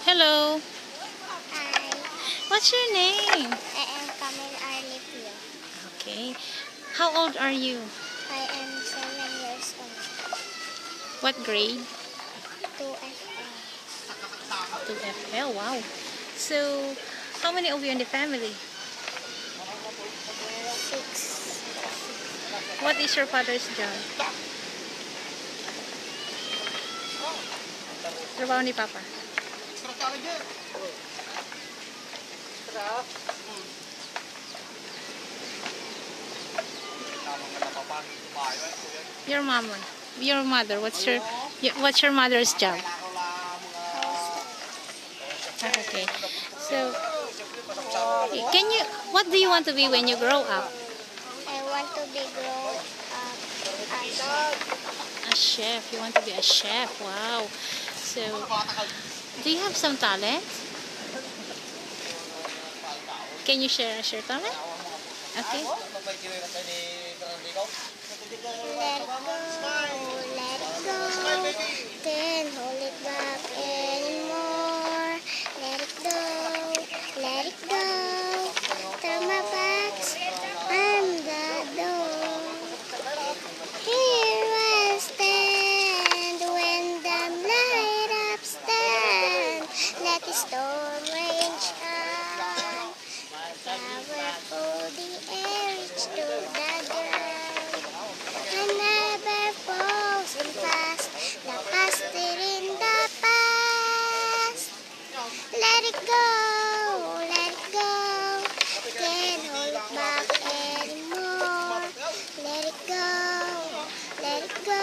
Hello. Hi, What's your name? I am Camille Arlipio. Okay. How old are you? I am 7 years old. What grade? 2FL. 2FL. Wow. So, how many of you in the family? 6. What is your father's job? Trabaho ni Papa. Your mama, your mother. What's your mother's job? Ah, okay. So, what do you want to be when you grow up? I want to be grow up as A chef. You want to be a chef. Wow. So, do you have some talent? Can you share your talent? Okay. let it go, can't hold it back anymore. Let it go, turn my backs, I'm the door. Here I stand when the light up stand. Let the storm rage on. Powerful the air reach to the ground. I never frozen fast, lost it in the past. Let it go, can't hold it back anymore. Let it go,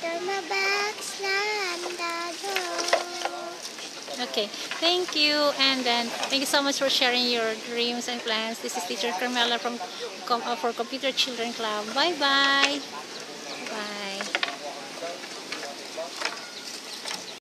turn my back, slam the door. Okay. Thank you. And then, thank you so much for sharing your dreams and plans. This is Teacher Carmela for Computer Children Club. Bye-bye.